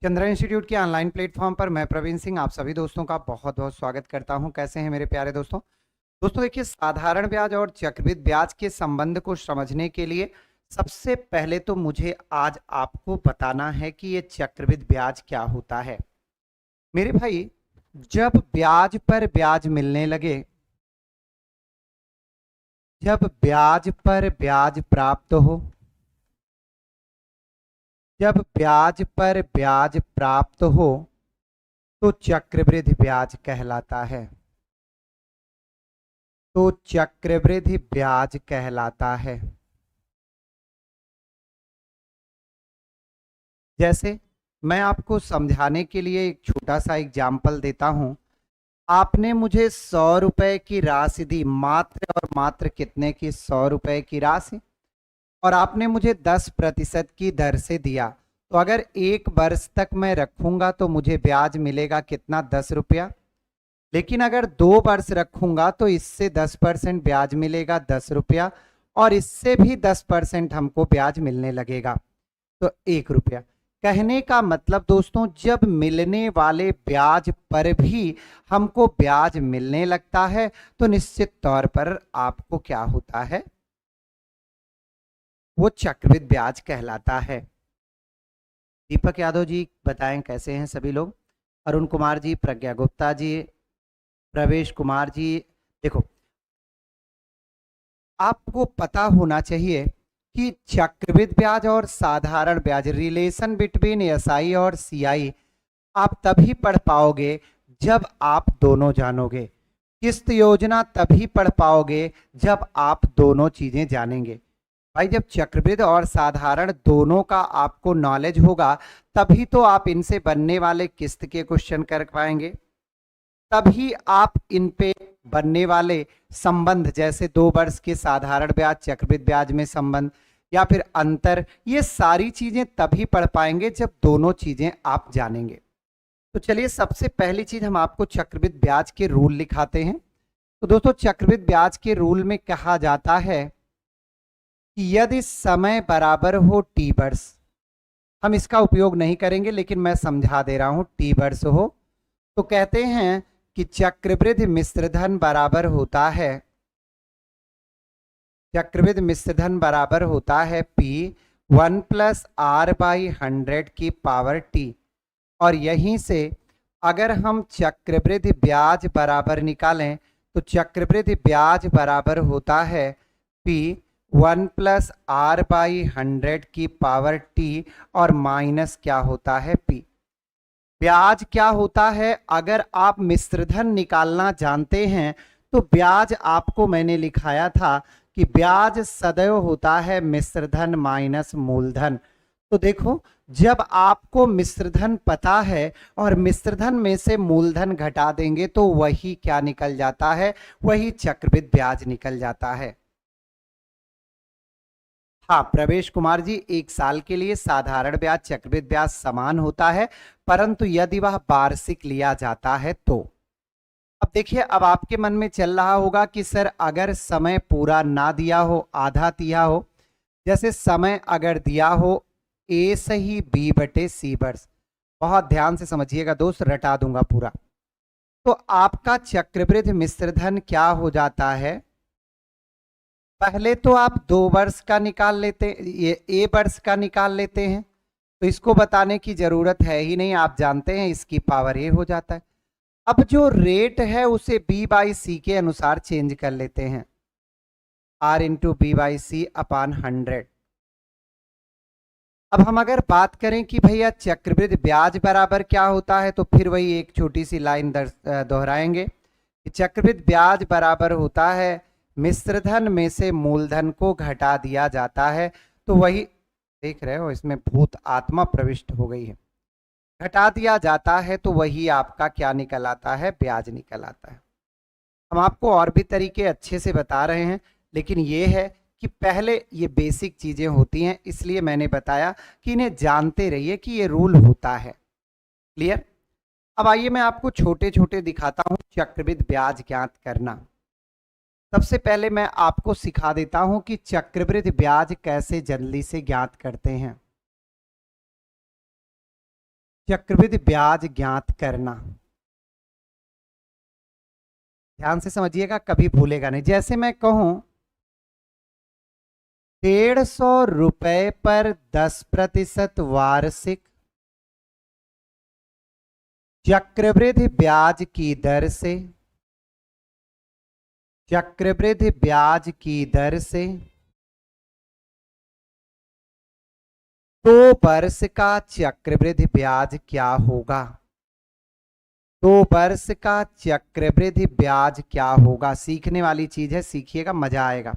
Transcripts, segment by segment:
Chandra institute के online platform पर मैं प्रवीण सिंह आप सभी दोस्तों का बहुत बहुत स्वागत करता हूं। कैसे हैं मेरे प्यारे दोस्तों। देखिए, साधारण ब्याज और चक्रवृद्धि ब्याज के संबंध को समझने के लिए सबसे पहले तो मुझे आज आपको बताना है कि ये चक्रवृद्धि ब्याज क्या होता है। मेरे भाई, जब ब्याज पर ब्याज मिलने लगे, जब ब्याज पर ब्याज प्राप्त हो, जब ब्याज पर ब्याज प्राप्त हो तो चक्रवृद्धि ब्याज कहलाता है। तो चक्रवृद्धि ब्याज कहलाता है। जैसे मैं आपको समझाने के लिए एक छोटा सा एग्जाम्पल देता हूं। आपने मुझे 100 रुपए की राशि दी, मात्र और मात्र कितने की? 100 रुपए की राशि, और आपने मुझे 10% की दर से दिया। तो अगर 1 वर्ष तक मैं रखूंगा तो मुझे ब्याज मिलेगा कितना? 10 रुपया। लेकिन अगर 2 वर्ष रखूंगा तो इससे 10% ब्याज मिलेगा, 10 रुपया, और इससे भी 10% हमको ब्याज मिलने लगेगा, तो 1 रुपया। कहने का मतलब दोस्तों, जब मिलने वाले ब्याज पर भी हमको ब्याज मिलने लगता है तो निश्चित तौर पर आपको क्या होता है? वो चक्रवृद्धि ब्याज कहलाता है। दीपक यादव जी बताएं कैसे हैं सभी लोग? अरुण कुमार जी, प्रज्ञा गुप्ता जी, प्रवेश कुमार जी। देखो, आपको पता होना चाहिए कि चक्रवृद्धि ब्याज और साधारण ब्याज, रिलेशन बिटवीन एसआई और सीआई, आप तभी पढ़ पाओगे जब आप दोनों जानोगे। किस्त योजना तभी पढ़ पाओगे जब आप दोनों चीजें जानेंगे। भाई, जब चक्रवृद्धि और साधारण दोनों का आपको नॉलेज होगा तभी तो आप इनसे बनने वाले किस्त के क्वेश्चन कर पाएंगे, तभी आप इन पे बनने वाले संबंध, जैसे 2 वर्ष के साधारण ब्याज चक्रवृद्धि ब्याज में संबंध या फिर अंतर, ये सारी चीजें तभी पढ़ पाएंगे जब दोनों चीजें आप जानेंगे। तो चलिए, सबसे पहली चीज हम आपको चक्रवृद्धि ब्याज के रूल लिखाते हैं। तो दोस्तों, चक्रवृद्धि ब्याज के रूल में कहा जाता है कि यदि समय बराबर हो टी वर्ष, हम इसका उपयोग नहीं करेंगे लेकिन मैं समझा दे रहा हूं, टी वर्ष हो तो कहते हैं कि चक्रवृद्धि मिश्रधन बराबर होता है, चक्रवृद्धि मिश्रधन बराबर होता है P 1+R/100 की पावर T। और यहीं से अगर हम चक्रवृद्धि ब्याज बराबर निकालें तो चक्रवृद्धि ब्याज बराबर होता है P 1+R/100 की पावर T, और माइनस क्या होता है? P। ब्याज क्या होता है? अगर आप मिश्रधन निकालना जानते हैं तो ब्याज आपको मैंने लिखाया था कि ब्याज सदैव होता है मिश्रधन माइनस मूलधन। तो देखो, जब आपको मिश्रधन पता है और मिश्रधन में से मूलधन घटा देंगे तो वही क्या निकल जाता है? वही चक्रवृद्धि ब्याज निकल जाता है। हाँ प्रवेश कुमार जी, 1 साल के लिए साधारण ब्याज चक्रवृद्धि ब्याज समान होता है, परंतु यदि वह वार्षिक लिया जाता है तो। अब देखिए, अब आपके मन में चल रहा होगा कि सर अगर समय पूरा ना दिया हो, आधा दिया हो, जैसे समय अगर दिया हो ए सही B/C वर्ष, बहुत ध्यान से समझिएगा दोस्त, रटा दूंगा पूरा। तो आपका चक्रवृद्धि मिश्रधन क्या हो जाता है? पहले तो आप 2 वर्ष का निकाल लेते, ये A वर्ष का निकाल लेते हैं, तो इसको बताने की जरूरत है ही नहीं, आप जानते हैं इसकी पावर A हो जाता है। अब जो रेट है उसे B/C के अनुसार चेंज कर लेते हैं, R/B/C/100। अब हम अगर बात करें कि भैया चक्रवृद्धि ब्याज बराबर क्या होता है, तो फिर वही एक छोटी सी लाइन दोहराएंगे कि चक्रवृद्धि ब्याज बराबर होता है मिश्रधन में से मूलधन को घटा दिया जाता है। तो वही देख रहे हो, इसमें भूत आत्मा प्रविष्ट हो गई है, घटा दिया जाता है तो वही आपका क्या निकल आता है? ब्याज निकल आता है। हम आपको और भी तरीके अच्छे से बता रहे हैं, लेकिन ये है कि पहले ये बेसिक चीजें होती हैं, इसलिए मैंने बताया कि इन्हें जानते रहिए कि ये रूल होता है। क्लियर? अब आइए मैं आपको छोटे छोटे दिखाता हूं चक्रवृद्धि ब्याज ज्ञात करना। सबसे पहले मैं आपको सिखा देता हूं कि चक्रवृद्धि ब्याज कैसे जल्दी से ज्ञात करते हैं। चक्रवृद्धि ब्याज ज्ञात करना। ध्यान से समझिएगा, कभी भूलेगा नहीं। जैसे मैं कहूं 150 रुपए पर 10% वार्षिक चक्रवृद्धि ब्याज की दर से, चक्रवृद्धि ब्याज की दर से 2 वर्ष का चक्रवृद्धि ब्याज क्या होगा? 2 वर्ष का चक्रवृद्धि ब्याज क्या होगा? सीखने वाली चीज है, सीखिएगा, मजा आएगा।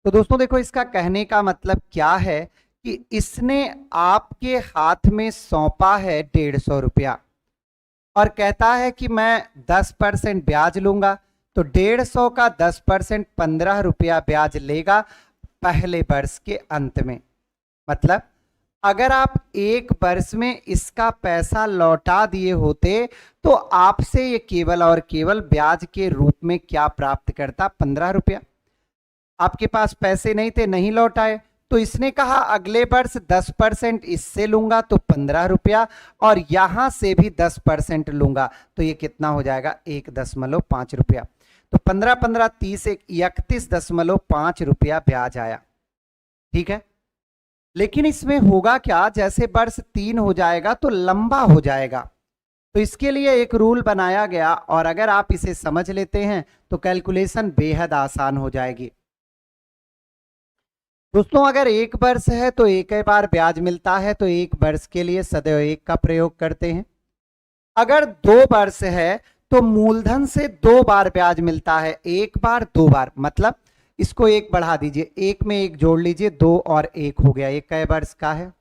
तो दोस्तों देखो, इसका कहने का मतलब क्या है कि इसने आपके हाथ में सौंपा है 150 रुपया और कहता है कि मैं 10% ब्याज लूंगा। तो 150 का 10% 15 रुपया ब्याज लेगा पहले वर्ष के अंत में। मतलब अगर आप 1 वर्ष में इसका पैसा लौटा दिए होते तो आपसे ये केवल और केवल ब्याज के रूप में क्या प्राप्त करता? 15 रुपया। आपके पास पैसे नहीं थे, नहीं लौटाए, तो इसने कहा अगले वर्ष 10% इससे लूंगा तो 15 रुपया और यहां से भी 10% लूंगा तो ये कितना हो जाएगा? 1.5 रुपया। तो 15 15 30 31.5 रुपया ब्याज आया। ठीक है, लेकिन इसमें होगा क्या? जैसे वर्ष 3 हो जाएगा तो लंबा हो जाएगा। तो इसके लिए एक रूल बनाया गया और अगर आप इसे समझ लेते हैं तो कैलकुलेशन बेहद आसान हो जाएगी। दोस्तों अगर 1 वर्ष है तो एक ही बार ब्याज मिलता है, तो 1 वर्ष के लिए सदैव 1 का प्रयोग करते हैं। अगर 2 वर्ष है तो मूलधन से 2 बार ब्याज मिलता है, 1 बार 2 बार, मतलब इसको 1 बढ़ा दीजिए, 1 में 1 जोड़ लीजिए, 2 और 1 हो गया, 1 कई वर्ष का है।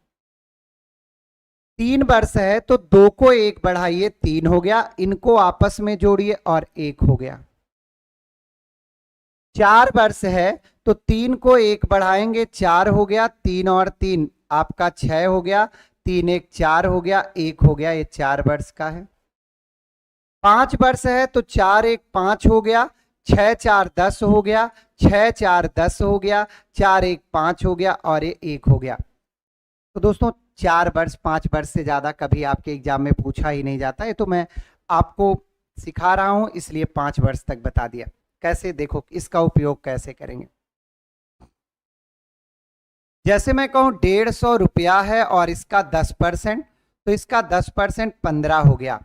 3 वर्ष है तो 2 को 1 बढ़ाइए, 3 हो गया, इनको आपस में जोड़िए और 1 हो गया। 4 वर्ष है तो 3 को 1 बढ़ाएंगे, 4 हो गया, 3 और 3 आपका 6 हो गया, 3 1 4 हो गया, 1 हो गया, ये 4 वर्ष का है। 5 वर्ष है तो 4 1 5 हो गया, 6 4 10 हो गया, 6 4 10 हो गया, 4 1 5 हो गया और ये 1 हो गया। तो दोस्तों 4 वर्ष 5 वर्ष से ज्यादा कभी आपके एग्जाम में पूछा ही नहीं जाता, ये तो मैं आपको सिखा रहा हूं इसलिए 5 वर्ष तक बता दिया। कैसे, देखो इसका उपयोग कैसे करेंगे। जैसे मैं कहूं 150 रुपया है और इसका 10%, तो इसका 10% 15 हो गया।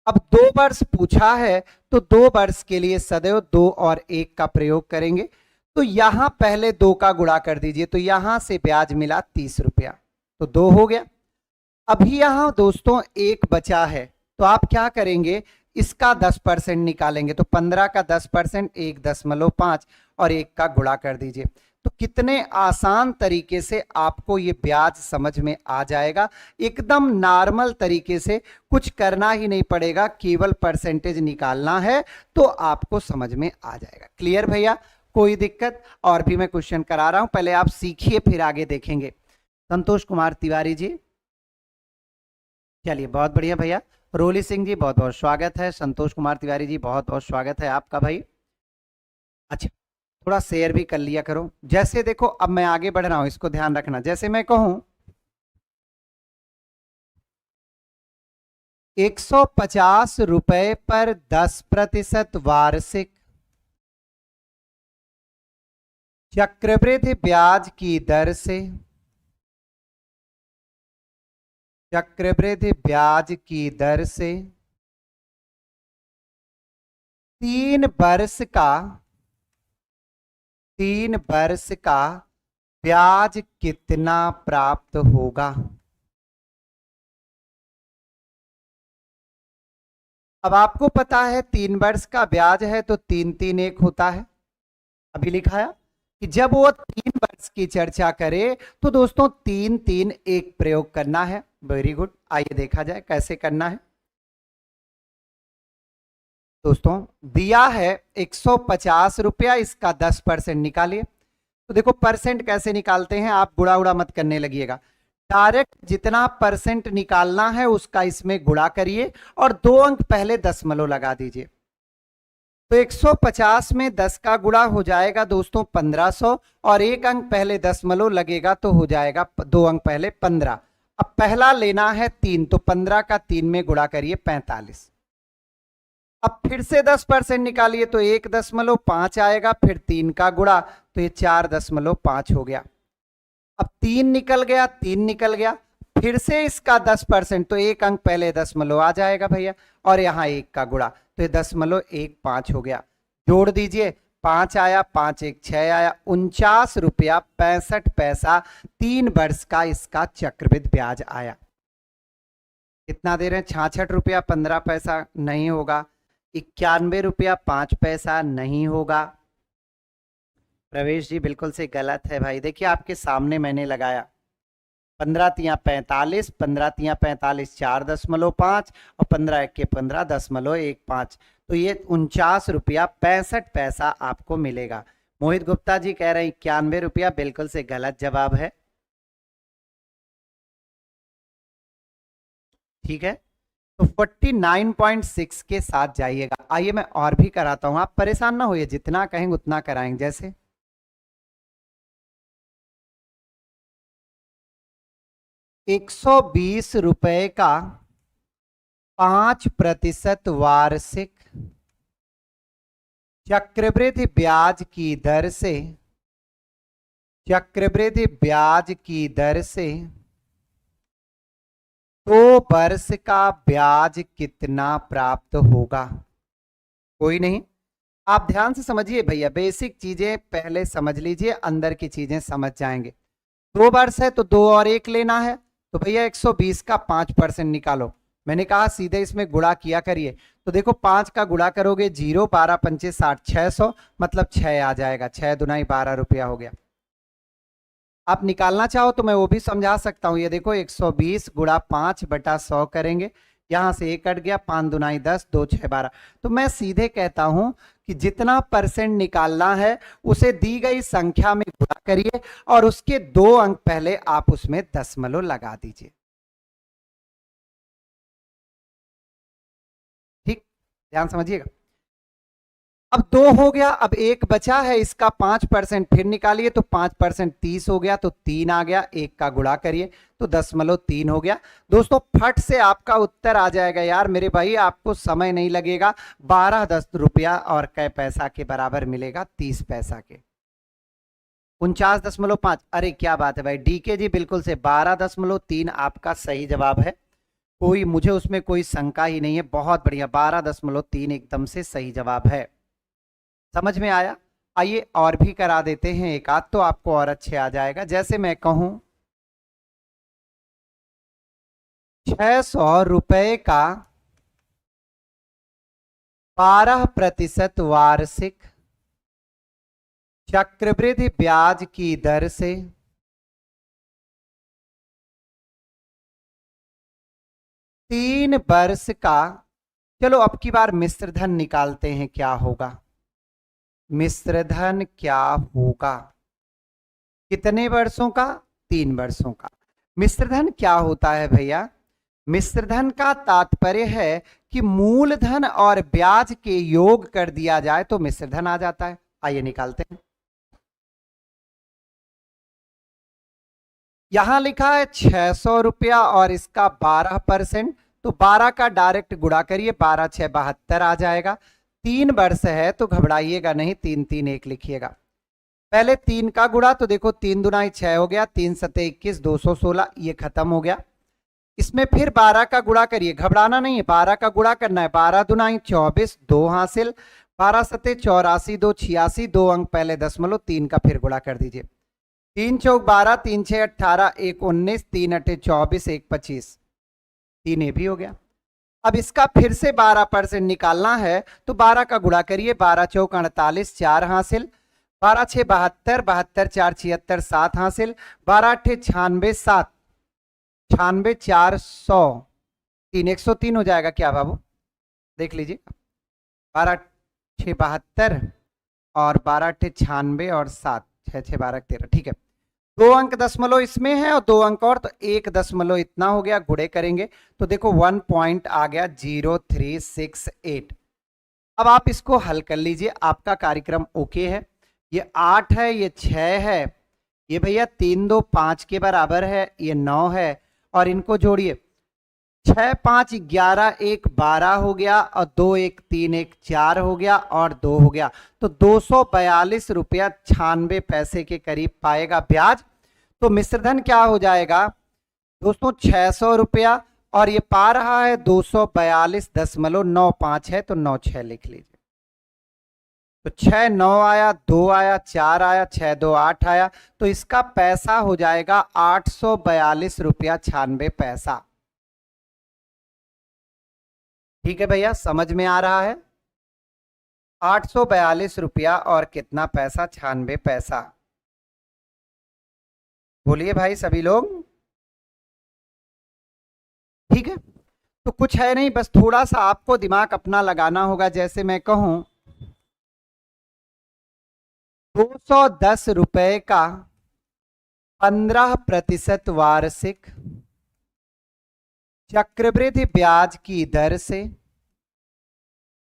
अब 2 वर्ष पूछा है तो 2 वर्ष के लिए सदैव 2 और 1 का प्रयोग करेंगे। तो यहां पहले 2 का गुणा कर दीजिए, तो यहां से ब्याज मिला 30 रुपया, तो 2 हो गया। अभी यहां दोस्तों 1 बचा है तो आप क्या करेंगे? इसका 10% निकालेंगे, तो 15 का 10% 1.5 और 1 का गुणा कर दीजिए। तो कितने आसान तरीके से आपको ये ब्याज समझ में आ जाएगा। एकदम नॉर्मल तरीके से, कुछ करना ही नहीं पड़ेगा, केवल परसेंटेज निकालना है तो आपको समझ में आ जाएगा। क्लियर भैया, कोई दिक्कत? और भी मैं क्वेश्चन करा रहा हूं, पहले आप सीखिए फिर आगे देखेंगे। संतोष कुमार तिवारी जी, चलिए बहुत बढ़िया भैया। रोली सिंह जी बहुत बहुत स्वागत है। संतोष कुमार तिवारी जी बहुत बहुत स्वागत है आपका भाई। अच्छा, थोड़ा शेयर भी कर लिया करो। जैसे देखो अब मैं आगे बढ़ रहा हूं, इसको ध्यान रखना। जैसे मैं कहूं 150 रुपए पर 10% वार्षिक चक्रवृद्धि ब्याज की दर से, चक्रवृद्धि ब्याज की दर से 3 वर्ष का ब्याज कितना प्राप्त होगा? अब आपको पता है 3 वर्ष का ब्याज है तो 3 3 1 होता है। अभी लिखाया कि जब वो 3 वर्ष की चर्चा करे तो दोस्तों 3 3 1 प्रयोग करना है। वेरी गुड, आइए देखा जाए कैसे करना है। दोस्तों दिया है 150 रुपया, इसका 10% निकालिए। तो देखो परसेंट कैसे निकालते हैं, आप गुणा उड़ा मत करने लगिएगा, डायरेक्ट जितना परसेंट निकालना है उसका इसमें गुणा करिए और 2 अंक पहले दशमलव लगा दीजिए। तो 150 में 10 का गुणा हो जाएगा दोस्तों 1500 और 1 अंक पहले दशमलव लगेगा तो हो जाएगा 2 अंक पहले 15। अब पहला लेना है 3, तो 15 का 3 में गुणा करिए 45। अब फिर से 10% निकालिए तो 1.5 आएगा, फिर 3 का गुणा तो ये 4.5 हो गया। अब 3 निकल गया, 3 निकल गया, फिर से इसका 10%, तो एक अंक पहले दशमलव आ जाएगा भैया, और यहां 1 का गुणा तो ये 0.15 हो गया। जोड़ दीजिए, 5 आया, 5 1 6 आया, 49 रुपया 65 पैसा 3 वर्ष का इसका चक्रवृद्धि ब्याज आया। कितना दे रहे हैं? 66 रुपया 15 पैसा नहीं होगा, 91 रुपया 5 पैसा नहीं होगा। प्रवेश जी बिल्कुल से गलत है भाई। देखिए आपके सामने मैंने लगाया 15 तिया 45, 15 तिया 45 4.5 और 15 1 के 15.15, तो ये 49 रुपया 65 पैसा आपको मिलेगा। मोहित गुप्ता जी कह रहे हैं 91 रुपया, बिल्कुल से गलत जवाब है। ठीक है, तो 49.6 के साथ जाइएगा। आइए मैं और भी कराता हूं, आप परेशान ना होइए, जितना कहेंगे उतना कराएंगे। जैसे 120 रुपए का 5% वार्षिक चक्रवृद्धि ब्याज की दर से, चक्रवृद्धि ब्याज की दर से 2 वर्ष का ब्याज कितना प्राप्त होगा? कोई नहीं, आप ध्यान से समझिए भैया, बेसिक चीजें पहले समझ लीजिए, अंदर की चीजें समझ जाएंगे। 2 वर्ष है तो 2 और 1 लेना है, तो भैया 120 का 5% निकालो। मैंने कहा सीधे इसमें गुणा किया करिए, तो देखो 5 का गुणा करोगे 0, 12 पंचे 60, 600, मतलब 6 आ जाएगा, 6 दुनाई 12 रुपया हो गया। आप निकालना चाहो तो मैं वो भी समझा सकता हूं। ये देखो 120 गुणा 5/100 करेंगे, यहां से 1 कट गया, 5 दुनाई 10, 2 6 12। तो मैं सीधे कहता हूं कि जितना परसेंट निकालना है उसे दी गई संख्या में गुणा करिए और उसके 2 अंक पहले आप उसमें दशमलव लगा दीजिए। ठीक, ध्यान समझिएगा। अब 2 हो गया, अब 1 बचा है, इसका 5% फिर निकालिए, तो 5% 30 हो गया, तो 3 आ गया, 1 का गुणा करिए तो 0.3 हो गया। दोस्तों फट से आपका उत्तर आ जाएगा यार मेरे भाई, आपको समय नहीं लगेगा। 12 रुपया और कै पैसा के बराबर मिलेगा? 30 पैसा के। 49.5, अरे क्या बात है भाई, डीके जी बिल्कुल से 12.3 आपका सही जवाब है। कोई मुझे उसमें कोई शंका ही नहीं है, बहुत बढ़िया, 12.3 एकदम से सही जवाब है। समझ में आया? आइए और भी करा देते हैं एक आध, तो आपको और अच्छे आ जाएगा। जैसे मैं कहूं 600 रुपए का 12% वार्षिक चक्रवृद्धि ब्याज की दर से 3 वर्ष का, चलो अब की बार मिश्र धन निकालते हैं, क्या होगा? मिश्र धन क्या होगा? कितने वर्षों का? 3 वर्षों का। मिश्र धन क्या होता है भैया? मिश्र धन का तात्पर्य है कि मूलधन और ब्याज के योग कर दिया जाए तो मिश्र धन आ जाता है। आइए निकालते हैं। यहां लिखा है 600 रुपया और इसका 12%, तो 12 का डायरेक्ट गुणा करिए, 12 6 72 आ जाएगा। 3 वर्ष है तो घबराइएगा नहीं, 3 3 1 लिखिएगा। पहले 3 का गुणा, तो देखो 3 दुनाई 6 हो गया, 3 सते 21, 216, ये खत्म हो गया। इसमें फिर 12 का गुणा करिए, घबराना नहीं है, 12 का गुणा करना है, 12 दुनाई 24, 2 हासिल, 12 सते 84, 2 86, 2 अंक पहले दशमलव, 3 का फिर गुणा कर दीजिए, 3 चौक 12, 3 6 18, 1 19, 3 8 24, 1 25, 3 ये भी हो गया। अब इसका फिर से 12% निकालना है, तो 12 का गुणा करिए, 12 चौक 48, 4 हासिल, 12 6 72, 72 4 76, 7 हासिल, 12 8 96, 7 96, 400, 3 103 हो जाएगा क्या बाबू? देख लीजिए, 12 6 72 और 12 8 96 और 7 6 6 12 13, ठीक है। 2 अंक दशमलव इसमें है और 2 अंक और, तो 1 दशमलव इतना हो गया, गुणे करेंगे तो देखो 1 पॉइंट आ गया 0368। अब आप इसको हल कर लीजिए, आपका कार्यक्रम ओके है। ये 8 है, ये 6 है, ये भैया 3 2 5 के बराबर है, ये 9 है और इनको जोड़िए, 6 5 11, 1 12 हो गया और 2 1 3 1 4 हो गया और 2 हो गया, तो 242 रुपया 96 पैसे के करीब पाएगा ब्याज। तो मिश्रधन क्या हो जाएगा दोस्तों 600 रुपया, और ये पा रहा है 242.95 है, तो 96 लिख लीजिए। तो 6 9 आया, 2 आया, 4 आया, 6 2 8 आया, तो इसका पैसा हो जाएगा 842 रुपया 96 पैसा। ठीक है भैया, समझ में आ रहा है? 842 रुपया और कितना पैसा, 96 पैसा। बोलिए भाई सभी लोग। ठीक है, तो कुछ है नहीं, बस थोड़ा सा आपको दिमाग अपना लगाना होगा। जैसे मैं कहूं 210 रुपए का 15% वार्षिक चक्रवृद्धि ब्याज की दर से,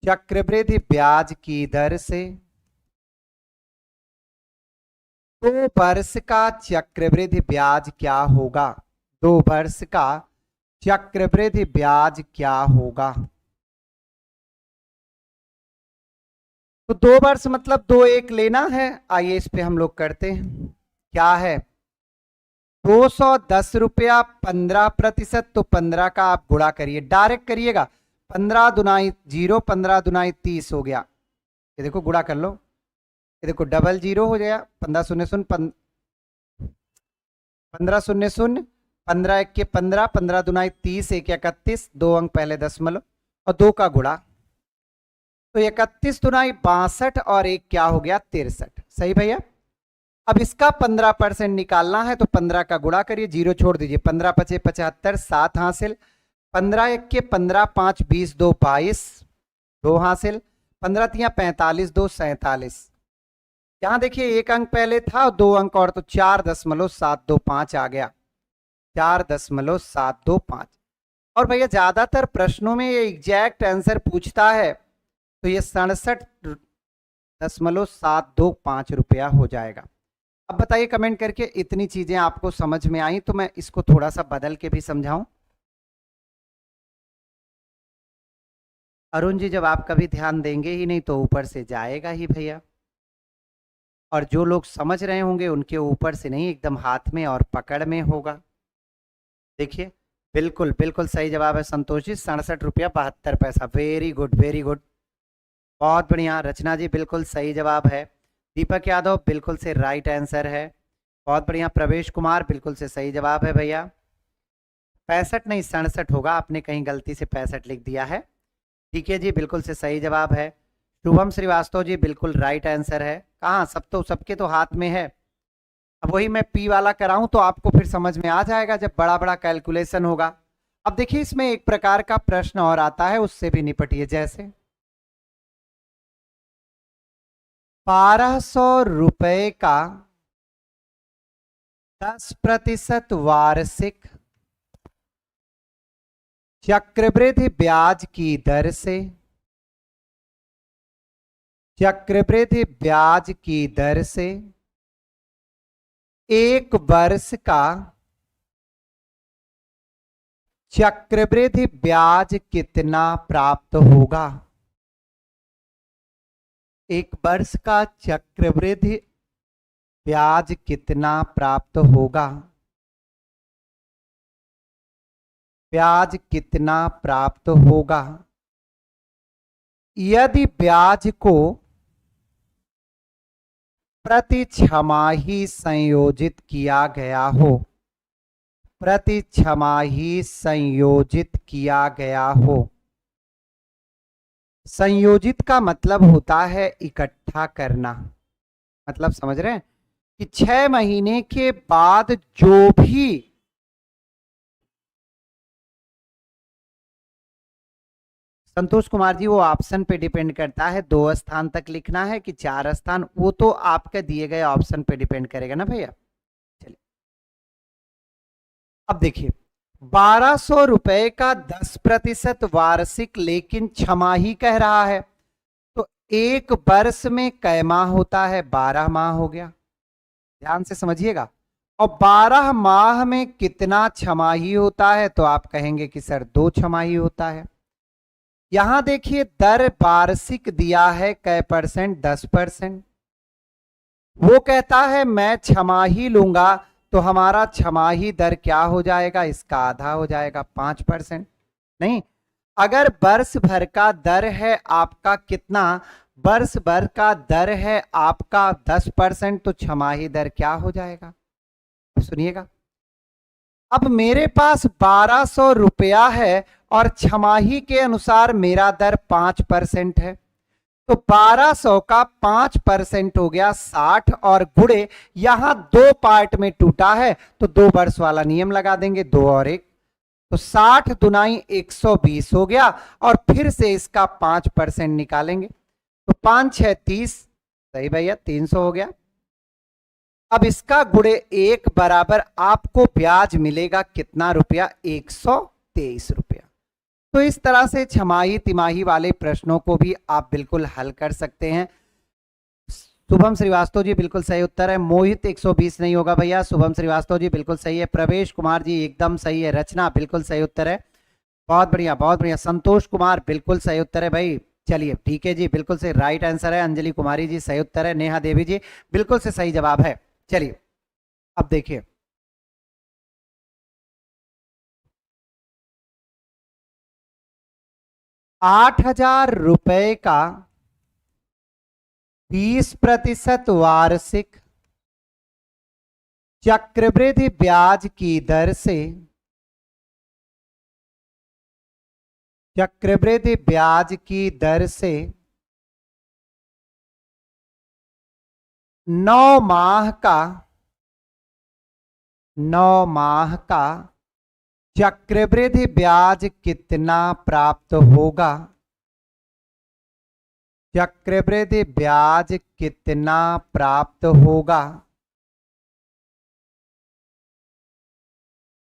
चक्रवृद्धि ब्याज की दर से 2 वर्ष का चक्रवृद्धि ब्याज क्या होगा, 2 वर्ष का चक्रवृद्धि ब्याज क्या होगा। तो 2 वर्ष मतलब 2 1 लेना है। आइए इस पे हम लोग करते हैं, क्या है 210 रुपया 15%, तो 15 का आप गुणा करिए, डायरेक्ट करिएगा, 15 दुनाई 0, 15 दुनाई 30 हो गया। ये देखो गुणा कर लो, ये देखो डबल 0 हो गया, 15 0 0 15 0 0, 15 1 के 15, 15 दुनाई 30, 1 31, 2 अंक पहले दशमलव और 2 का गुणा, तो 31 दुनाई 62 और 1 क्या हो गया 63। सही भैया। अब इसका 15% निकालना है, तो 15 का गुणा करिए, 0 छोड़ दीजिए, 15 5 75, 7 हासिल, 15 1 के 15, 5 20, 2 22, 2 हासिल, 15 3 45, 2 47। यहां देखिए 1 अंक पहले था, 2 अंक और, तो 4.725 आ गया, 4.725। और भैया ज्यादातर प्रश्नों में ये एग्जैक्ट आंसर पूछता है, तो ये 67.725 रुपया हो जाएगा। अब बताइए कमेंट करके, इतनी चीजें आपको समझ में आई तो मैं इसको थोड़ा सा बदल के भी समझाऊं। अरुण जी, जब आप कभी ध्यान देंगे ही नहीं तो ऊपर से जाएगा ही भैया, और जो लोग समझ रहे होंगे उनके ऊपर से नहीं, एकदम हाथ में और पकड़ में होगा। देखिए बिल्कुल बिल्कुल सही जवाब है संतोष जी, 67 रुपया 72 पैसा। वेरी गुड वेरी गुड, बहुत बढ़िया। रचना जी बिल्कुल सही जवाब है। दीपक यादव बिल्कुल से राइट आंसर है, बहुत बढ़िया। प्रवेश कुमार बिल्कुल से सही जवाब है भैया। 65 नहीं 67 होगा, आपने कहीं गलती से 65 लिख दिया है। ठीक है जी, बिल्कुल से सही जवाब है। शुभम श्रीवास्तव जी बिल्कुल राइट आंसर है। कहाँ, सब तो सबके तो हाथ में है। अब वही मैं पी वाला कराऊं तो आपको फिर समझ में आ जाएगा जब बड़ा बड़ा कैलकुलेशन होगा। अब देखिए इसमें एक प्रकार का प्रश्न और आता है, उससे भी निपटिए। जैसे 1200 रुपए का 10% वार्षिक चक्रवृद्धि ब्याज की दर से, चक्रवृद्धि ब्याज की दर से 1 वर्ष का चक्रवृद्धि ब्याज कितना प्राप्त होगा। 1 वर्ष का चक्रवृद्धि ब्याज कितना प्राप्त होगा, ब्याज कितना प्राप्त होगा यदि ब्याज को प्रति छमाही संयोजित किया गया हो, प्रति छमाही संयोजित किया गया हो। संयोजित का मतलब होता है इकट्ठा करना, मतलब समझ रहे हैं कि 6 महीने के बाद जो भी संतोष कुमार जी, वो ऑप्शन पे डिपेंड करता है, 2 स्थान तक लिखना है कि 4 स्थान, वो तो आपके दिए गए ऑप्शन पे डिपेंड करेगा ना भैया। चलिए अब देखिए 1200 रुपए का 10% वार्षिक, लेकिन छमाही कह रहा है, तो 1 वर्ष में कै माह होता है, 12 माह हो गया। ध्यान से समझिएगा, और 12 माह में कितना छमाही होता है? तो आप कहेंगे कि सर 2 छमाही होता है। यहां देखिए दर वार्षिक दिया है कै परसेंट? 10%। वो कहता है मैं छमाही लूंगा, तो हमारा छमाही दर क्या हो जाएगा? इसका आधा हो जाएगा, 5%। नहीं, अगर वर्ष भर का दर है आपका कितना? वर्ष भर का दर है आपका 10%, तो छमाही दर क्या हो जाएगा? सुनिएगा, अब मेरे पास 1200 रुपया है और छमाही के अनुसार मेरा दर 5% है, तो 1200 का 5% हो गया 60, और गुड़े यहां 2 पार्ट में टूटा है, तो 2 वर्ष वाला नियम लगा देंगे, 2 और 1, तो 60 दुनाई 120 हो गया, और फिर से इसका 5% निकालेंगे, तो 5 6 30, सही भैया 300 हो गया। अब इसका गुड़े 1 बराबर आपको ब्याज मिलेगा कितना रुपया? 123 रुपया। तो इस तरह से छमाही तिमाही वाले प्रश्नों को भी आप बिल्कुल हल कर सकते हैं। शुभम श्रीवास्तव जी बिल्कुल सही उत्तर है। मोहित 120 नहीं होगा भैया। शुभम श्रीवास्तव जी बिल्कुल सही है। प्रवेश कुमार जी एकदम सही है। रचना बिल्कुल सही उत्तर है। बहुत बढ़िया बहुत बढ़िया। संतोष कुमार बिल्कुल सही उत्तर है भाई। चलिए ठीक है जी, बिल्कुल से राइट आंसर है। अंजलि कुमारी जी सही उत्तर है। नेहा देवी जी बिल्कुल से सही जवाब है। चलिए अब देखिए, 8,000 रुपए का 20% वार्षिक चक्रवृद्धि ब्याज की दर से, चक्रवृद्धि ब्याज की दर से 9 माह का, 9 माह का चक्रवृद्धि ब्याज कितना प्राप्त होगा? चक्रवृद्धि ब्याज कितना प्राप्त होगा?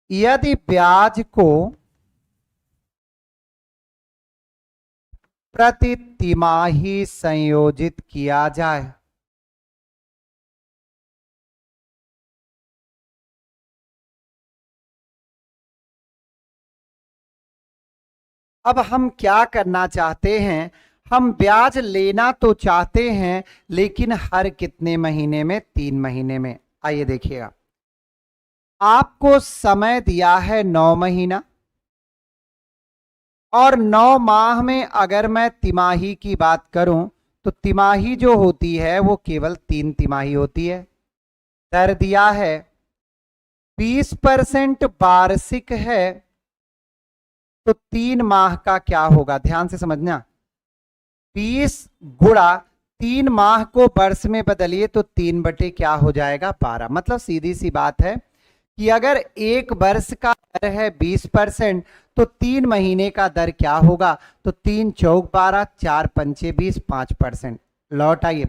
यदि ब्याज को प्रति तिमाही संयोजित किया जाए। अब हम क्या करना चाहते हैं? हम ब्याज लेना तो चाहते हैं, लेकिन हर कितने महीने में? 3 महीने में। आइए देखिएगा, आपको समय दिया है 9 महीना, और 9 माह में अगर मैं तिमाही की बात करूं, तो तिमाही जो होती है वो केवल 3 तिमाही होती है। दर दिया है 20% वार्षिक है, तो 3 माह का क्या होगा? ध्यान से समझना, 20 गुणा 3 माह को वर्ष में बदलिए, तो 3 बटे क्या हो जाएगा? 12। मतलब सीधी सी बात है कि अगर एक वर्ष का दर है 20%, तो 3 महीने का दर क्या होगा? तो 3 चौक 12, 4 पंचे 20, 5%। लौट आइए,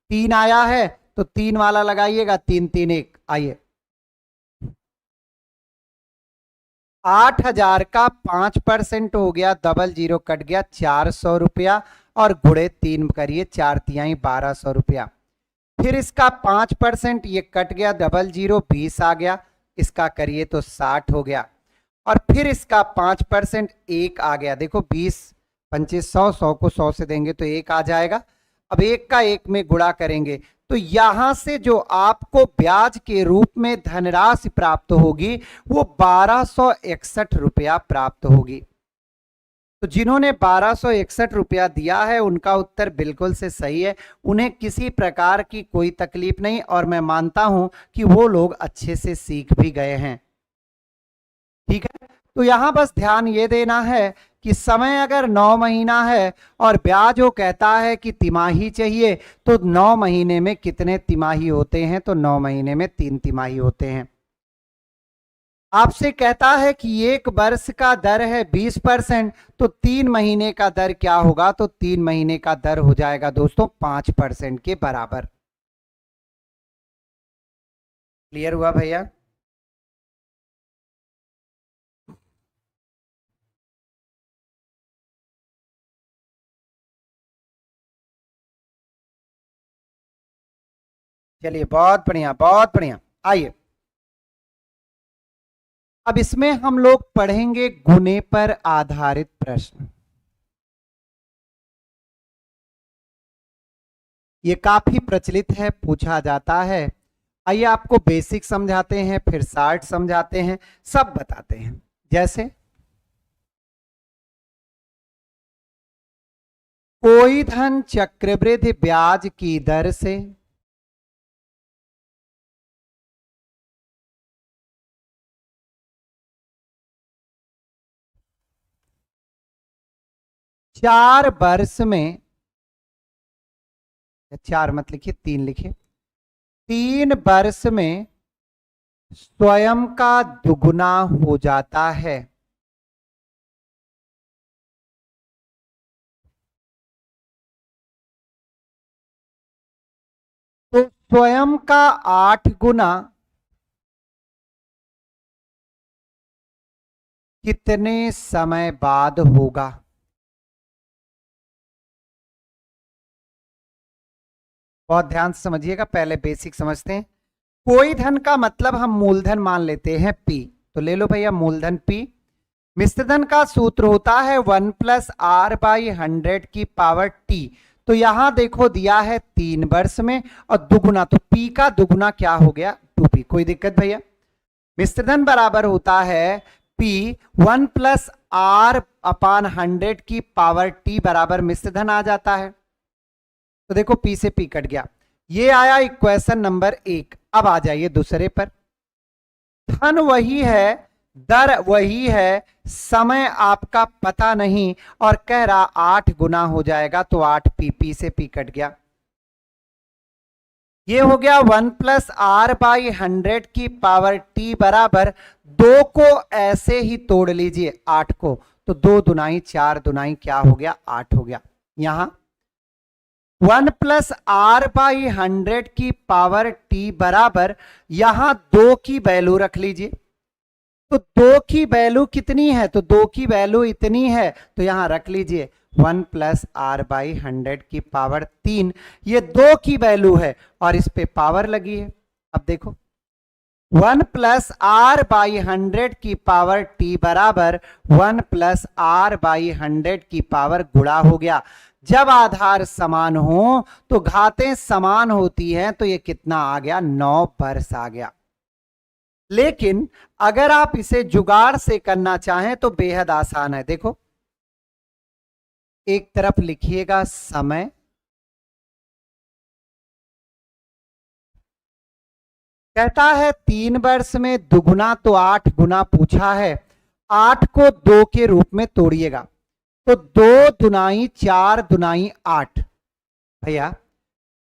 3 आया है तो 3 वाला लगाइएगा, 3 3 1। आइए, 8,000 का 5% हो गया, डबल जीरो कट गया, 400 रुपया, और गुड़े 3 करिए, 4 तिहाई 1200 रुपया। फिर इसका 5% ये कट गया, डबल जीरो 20 आ गया, इसका करिए तो 60 हो गया, और फिर इसका 5% 1 आ गया। देखो 20 पंचे 100, 100 को 100 से देंगे तो 1 आ जाएगा। अब 1 का 1 में गुणा करेंगे, तो यहां से जो आपको ब्याज के रूप में धनराशि प्राप्त होगी वो 1261 रुपया प्राप्त होगी। तो जिन्होंने 1261 रुपया दिया है उनका उत्तर बिल्कुल से सही है। उन्हें किसी प्रकार की कोई तकलीफ नहीं, और मैं मानता हूं कि वो लोग अच्छे से सीख भी गए हैं। ठीक है, तो यहां बस ध्यान ये देना है कि समय अगर 9 महीना है और ब्याज वो कहता है कि तिमाही चाहिए, तो 9 महीने में कितने तिमाही होते हैं? तो 9 महीने में 3 तिमाही होते हैं। आपसे कहता है कि एक वर्ष का दर है 20%, तो 3 महीने का दर क्या होगा? तो 3 महीने का दर हो जाएगा दोस्तों 5% के बराबर। क्लियर हुआ भैया? चलिए बहुत बढ़िया बहुत बढ़िया। आइए, अब इसमें हम लोग पढ़ेंगे गुणे पर आधारित प्रश्न। ये काफी प्रचलित है, पूछा जाता है। आइए आपको बेसिक समझाते हैं, फिर शार्ट समझाते हैं, सब बताते हैं। जैसे कोई धन चक्रवृद्धि ब्याज की दर से चार वर्ष में, 4 मत लिखिए 3 लिखिए, 3 वर्ष में स्वयं का दुगुना हो जाता है। तो स्वयं का 8 गुना कितने समय बाद होगा? बहुत ध्यान से समझिएगा, पहले बेसिक समझते हैं। कोई धन का मतलब हम मूलधन मान लेते हैं P, तो ले लो भैया मूलधन P। मिश्रधन का सूत्र होता है 1 प्लस आर बाई 100 की पावर T। तो यहां देखो दिया है 3 वर्ष में और दुगुना, तो P का दुगुना क्या हो गया 2P। कोई दिक्कत भैया? मिश्रधन बराबर होता है P 1 प्लस आर अपान 100 की पावर T बराबर मिश्रधन आ जाता है। तो देखो P से P कट गया, ये आया इक्वेशन नंबर 1। अब आ जाइए दूसरे पर। धन वही है, दर वही है, समय आपका पता नहीं, और कह रहा 8 गुना हो जाएगा, तो 8P, P से P कट गया। ये हो गया 1 प्लस आर बाई 100 की पावर T बराबर 2 को ऐसे ही तोड़ लीजिए 8 को, तो 2 दुनाई 4 दुनाई क्या हो गया 8 हो गया। यहां 1 प्लस आर बाई 100 की पावर T बराबर, यहां 2 की वैल्यू रख लीजिए। तो 2 की वैल्यू कितनी है? तो 2 की वैल्यू इतनी है, तो यहां रख लीजिए 1 प्लस आर बाई 100 की पावर 3। ये 2 की वैल्यू है और इस पे पावर लगी है। अब देखो 1 प्लस आर बाई 100 की पावर T बराबर 1 प्लस आर बाई 100 की पावर गुणा हो गया। जब आधार समान हो तो घातें समान होती हैं, तो ये कितना आ गया 9 वर्ष आ गया। लेकिन अगर आप इसे जुगाड़ से करना चाहें तो बेहद आसान है। देखो एक तरफ लिखिएगा समय, कहता है 3 वर्ष में दुगुना, तो 8 गुना पूछा है। 8 को 2 के रूप में तोड़िएगा, तो 2 दुनाई 4 दुनाई 8। भैया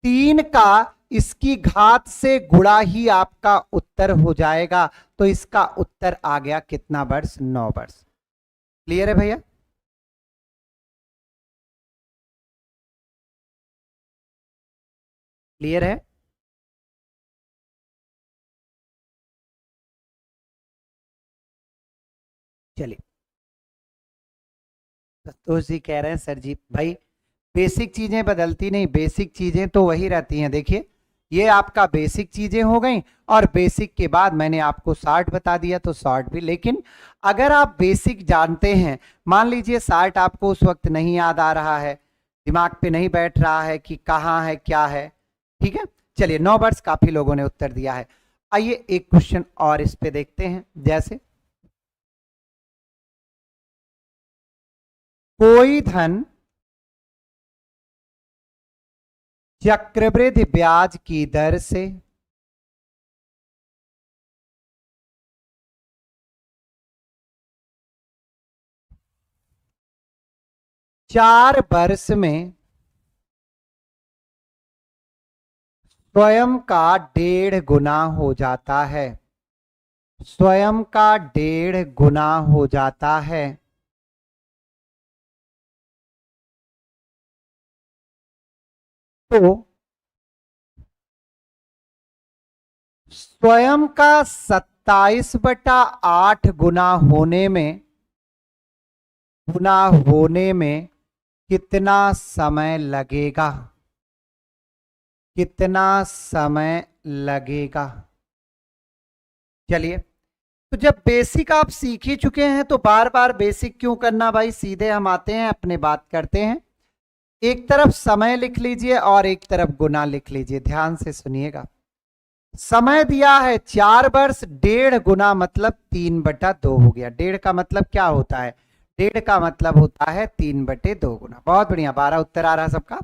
3 का इसकी घात से गुणा ही आपका उत्तर हो जाएगा, तो इसका उत्तर आ गया कितना वर्ष 9 वर्ष। क्लियर है भैया? क्लियर है? चलिए, संतोष जी कह रहे हैं सर जी भाई बेसिक चीजें बदलती नहीं, बेसिक चीजें तो वही रहती हैं। देखिए ये आपका बेसिक चीजें हो गई, और बेसिक के बाद मैंने आपको शॉर्ट बता दिया, तो शॉर्ट भी। लेकिन अगर आप बेसिक जानते हैं, मान लीजिए शॉर्ट आपको उस वक्त नहीं याद आ रहा है, दिमाग पे नहीं बैठ रहा है कि कहाँ है क्या है, ठीक है। चलिए 9 वर्ष काफी लोगों ने उत्तर दिया है। आइए एक क्वेश्चन और इस पे देखते हैं। जैसे कोई धन चक्रवृद्धि ब्याज की दर से 4 वर्ष में स्वयं का 1.5 गुना हो जाता है, स्वयं का 1.5 गुना हो जाता है, तो स्वयं का 27/8 गुना होने में कितना समय लगेगा? कितना समय लगेगा? चलिए तो जब बेसिक आप सीख ही चुके हैं तो बार बार बेसिक क्यों करना भाई, सीधे हम आते हैं अपने बात करते हैं। एक तरफ समय लिख लीजिए और एक तरफ गुना लिख लीजिए, ध्यान से सुनिएगा। समय दिया है 4 वर्ष, 1.5 गुना मतलब 3/2 हो गया। 1.5 का मतलब क्या होता है, 1.5 का मतलब होता है 3/2 गुना। बहुत बढ़िया, 12 उत्तर आ रहा सबका।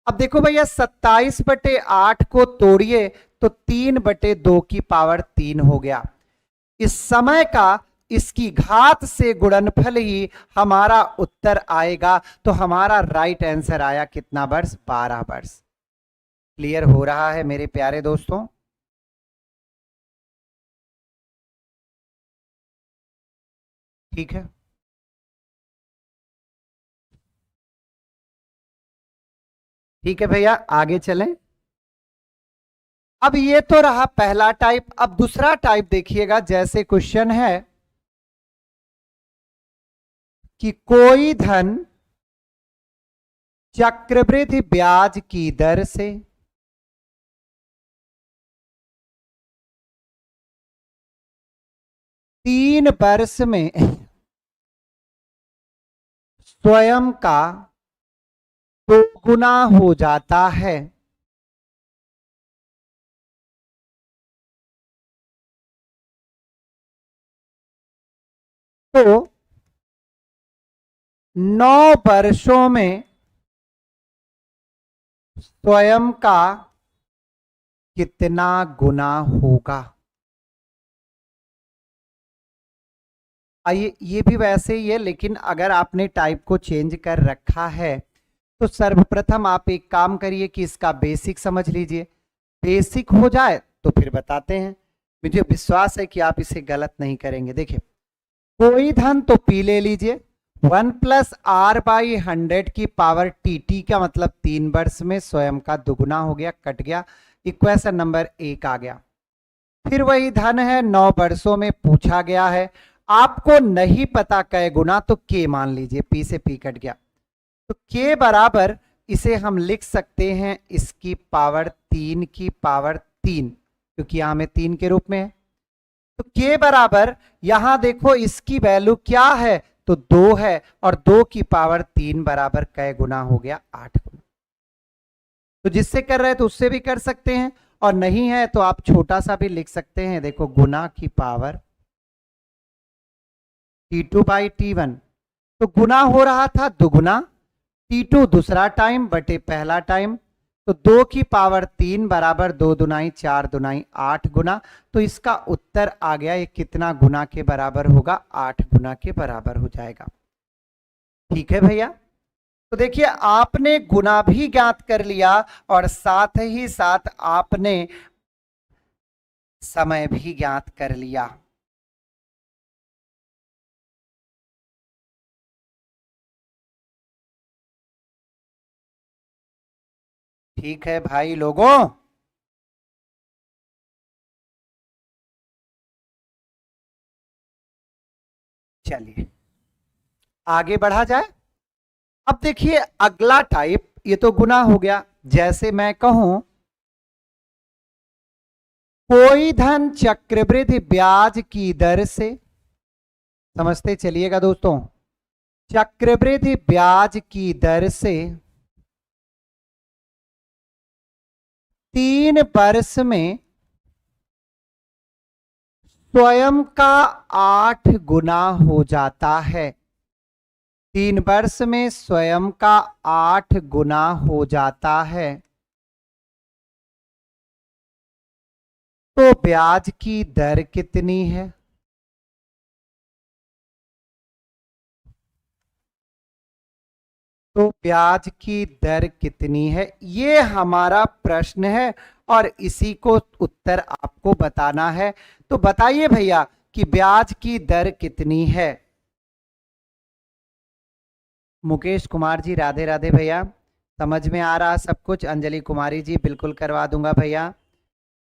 अब देखो भैया 27/8 को तोड़िए तो 3/2 की पावर 3 हो गया। इस समय का इसकी घात से गुणनफल ही हमारा उत्तर आएगा। तो हमारा राइट आंसर आया कितना वर्ष, 12 वर्ष। क्लियर हो रहा है मेरे प्यारे दोस्तों? ठीक है, ठीक है भैया, आगे चलें। अब ये तो रहा पहला टाइप। अब दूसरा टाइप देखिएगा, जैसे क्वेश्चन है कि कोई धन चक्रवृद्धि ब्याज की दर से 3 वर्ष में स्वयं का 2 गुना हो जाता है, तो 9 वर्षों में स्वयं का कितना गुना होगा। आइए, ये भी वैसे ही है, लेकिन अगर आपने टाइप को चेंज कर रखा है तो सर्वप्रथम आप एक काम करिए कि इसका बेसिक समझ लीजिए। बेसिक हो जाए तो फिर बताते हैं। मुझे विश्वास है कि आप इसे गलत नहीं करेंगे। देखिए, कोई धन तो पी ले लीजिए, 1 + r/100 की पावर टी का मतलब 3 वर्ष में स्वयं का दुगुना हो गया, कट गया, इक्वेशन नंबर 1 आ गया। फिर वही धन है 9 वर्षों में पूछा गया है, आपको नहीं पता कै गुना, तो के मान लीजिए, पी से पी कट गया, तो के बराबर इसे हम लिख सकते हैं इसकी पावर 3 की पावर 3, क्योंकि यहां में 3 के रूप में है। तो के बराबर यहां देखो इसकी वैल्यू क्या है, तो 2 है, और 2 की पावर 3 बराबर कै गुना हो गया, 8 गुना। तो जिससे कर रहे हैं तो उससे भी कर सकते हैं, और नहीं है तो आप छोटा सा भी लिख सकते हैं। देखो, गुना की पावर T2/T1, तो गुना हो रहा था दुगुना, T2 दूसरा टाइम बटे पहला टाइम, तो 2 की पावर 3 बराबर 2 दुनाई 4 दुनाई 8 गुना। तो इसका उत्तर आ गया, ये कितना गुना के बराबर होगा, 8 गुना के बराबर हो जाएगा। ठीक है भैया, तो देखिए आपने गुना भी ज्ञात कर लिया और साथ ही साथ आपने समय भी ज्ञात कर लिया। ठीक है भाई लोगों, चलिए आगे बढ़ा जाए। अब देखिए अगला टाइप, ये तो गुना हो गया। जैसे मैं कहूं कोई धन चक्रवृद्धि ब्याज की दर से, समझते चलिएगा दोस्तों, चक्रवृद्धि ब्याज की दर से 3 वर्ष में स्वयं का 8 गुना हो जाता है। 3 वर्ष में स्वयं का 8 गुना हो जाता है, तो ब्याज की दर कितनी है। तो ब्याज की दर कितनी है, ये हमारा प्रश्न है, और इसी को उत्तर आपको बताना है। तो बताइए भैया कि ब्याज की दर कितनी है। मुकेश कुमार जी, राधे राधे भैया, समझ में आ रहा सब कुछ। अंजलि कुमारी जी, बिल्कुल करवा दूंगा भैया,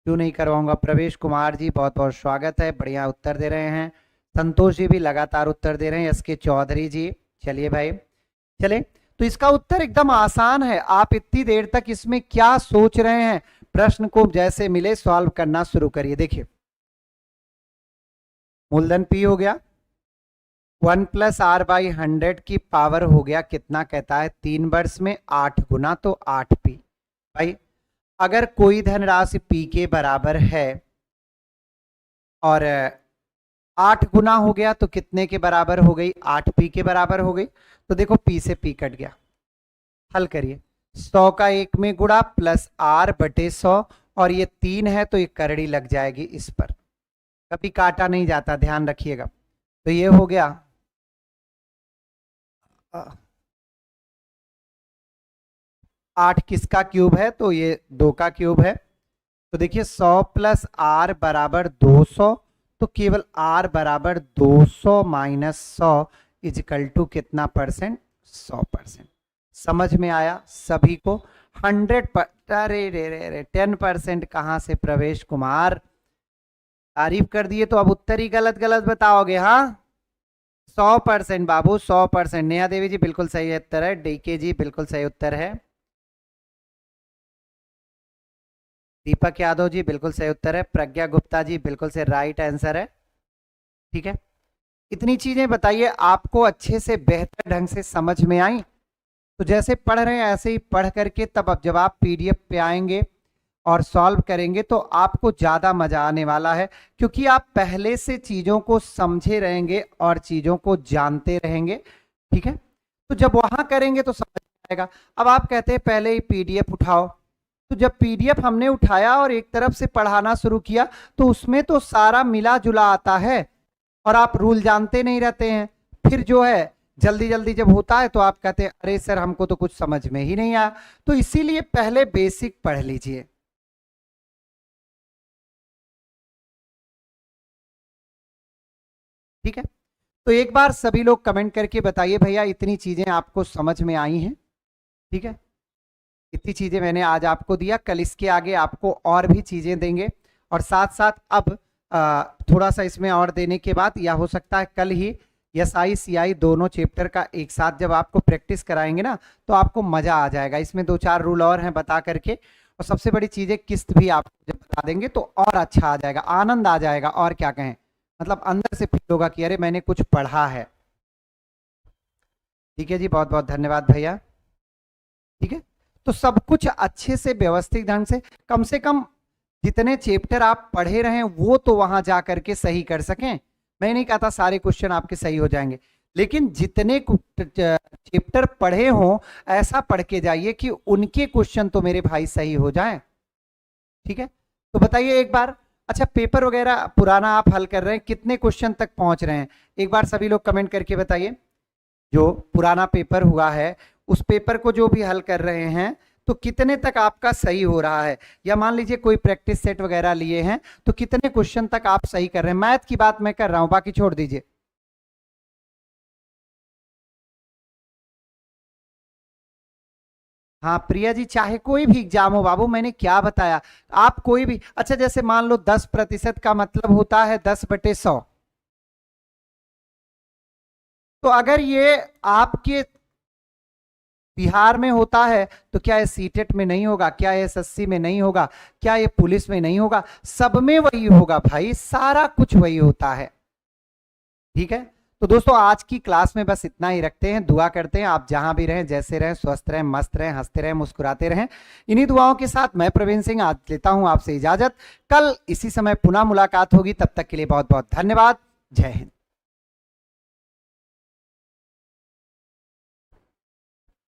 क्यों नहीं करवाऊंगा। प्रवेश कुमार जी, बहुत बहुत स्वागत है, बढ़िया उत्तर दे रहे हैं। संतोष जी भी लगातार उत्तर दे रहे हैं। एस के चौधरी जी, चलिए भाई, चले। तो इसका उत्तर एकदम आसान है। आप इतनी देर तक इसमें क्या सोच रहे हैं, प्रश्न को जैसे मिले सॉल्व करना शुरू करिए। देखिए मूलधन P हो गया, 1+r/100 की पावर हो गया कितना, कहता है 3 वर्ष में 8 गुना, तो 8p। भाई अगर कोई धनराशि P के बराबर है और 8 गुना हो गया तो कितने के बराबर हो गई, 8p के बराबर हो गई। तो देखो P से P कट गया, हल करिए, 100 का 1 में गुणा प्लस r/100, और ये 3 है तो ये करड़ी लग जाएगी इस पर, कभी काटा नहीं जाता, ध्यान रखिएगा। तो ये हो गया 8 किसका क्यूब है, तो ये 2 का क्यूब है। तो देखिए 100 + r बराबर 200, तो केवल r बराबर 200 - 100 इजिकल टू कितना परसेंट, 100%। समझ में आया सभी को? 10% कहां से प्रवेश कुमार, तारीफ कर दिए तो अब उत्तर ही गलत गलत बताओगे। हाँ 100% बाबू, 100%। नेहा देवी जी बिल्कुल सही उत्तर है, डीके जी बिल्कुल सही उत्तर है, दीपक यादव जी बिल्कुल सही उत्तर है, प्रज्ञा गुप्ता जी बिल्कुल से राइट आंसर है। ठीक है, इतनी चीजें बताइए आपको अच्छे से बेहतर ढंग से समझ में आई? तो जैसे पढ़ रहे हैं ऐसे ही पढ़ करके तब अब जब आप पीडीएफ पे आएंगे और सॉल्व करेंगे तो आपको ज्यादा मजा आने वाला है, क्योंकि आप पहले से चीजों को समझे रहेंगे और चीजों को जानते रहेंगे। ठीक है, तो जब वहां करेंगे तो समझ आएगा। अब आप कहते हैं पहले ही पीडीएफ उठाओ, तो जब पीडीएफ हमने उठाया और एक तरफ से पढ़ाना शुरू किया तो उसमें तो सारा मिला जुला आता है और आप रूल जानते नहीं रहते हैं। फिर जो है जल्दी जल्दी जब होता है तो आप कहते हैं अरे सर हमको तो कुछ समझ में ही नहीं आया। तो इसीलिए पहले बेसिक पढ़ लीजिए। ठीक है, तो एक बार सभी लोग कमेंट करके बताइए भैया इतनी चीजें आपको समझ में आई हैं। ठीक है, इतनी चीजें मैंने आज आपको दिया, कल इसके आगे आपको और भी चीजें देंगे, और साथ साथ अब थोड़ा सा इसमें और देने के बाद या हो सकता है कल ही SI CI दोनों चैप्टर का एक साथ जब आपको प्रैक्टिस कराएंगे ना तो आपको मजा आ जाएगा। इसमें 2-4 रूल और हैं बता करके, और सबसे बड़ी चीज है किस्त भी आपको जब बता देंगे तो और अच्छा आ जाएगा, आनंद आ जाएगा, और क्या कहें, मतलब अंदर से फील होगा कि अरे मैंने कुछ पढ़ा है। ठीक है जी, बहुत बहुत धन्यवाद भैया। ठीक है, तो सब कुछ अच्छे से व्यवस्थित ढंग से कम जितने चैप्टर आप पढ़े रहे वो तो वहां जा करके सही कर सकें। मैं नहीं कहता सारे क्वेश्चन आपके सही हो जाएंगे, लेकिन जितने चैप्टर पढ़े हों ऐसा पढ़ के जाइए कि उनके क्वेश्चन तो मेरे भाई सही हो जाएं। ठीक है, तो बताइए एक बार, अच्छा पेपर वगैरह पुराना आप हल कर रहे हैं, कितने क्वेश्चन तक पहुंच रहे हैं एक बार सभी लोग कमेंट करके बताइए। जो पुराना पेपर हुआ है उस पेपर को जो भी हल कर रहे हैं तो कितने तक आपका सही हो रहा है, या मान लीजिए कोई प्रैक्टिस सेट वगैरह लिए हैं तो कितने क्वेश्चन तक आप सही कर रहे हैं। मैथ की बात मैं कर रहा हूं, बाकी छोड़ दीजिए। हाँ प्रिया जी, चाहे कोई भी एग्जाम हो बाबू, मैंने क्या बताया, आप कोई भी, अच्छा जैसे मान लो 10% का मतलब होता है 10/100, तो अगर ये आपके बिहार में होता है तो क्या ये सीटेट में नहीं होगा, क्या ये SSC में नहीं होगा, क्या ये पुलिस में नहीं होगा, सब में वही होगा भाई, सारा कुछ वही होता है। ठीक है, तो दोस्तों आज की क्लास में बस इतना ही रखते हैं। दुआ करते हैं आप जहां भी रहें, जैसे रहें, स्वस्थ रहें, मस्त रहें, हंसते रहें, मुस्कुराते रहें। इन्हीं दुआओं के साथ मैं प्रवीण सिंह आज लेता हूं आपसे इजाजत। कल इसी समय पुनः मुलाकात होगी, तब तक के लिए बहुत बहुत धन्यवाद। जय हिंद।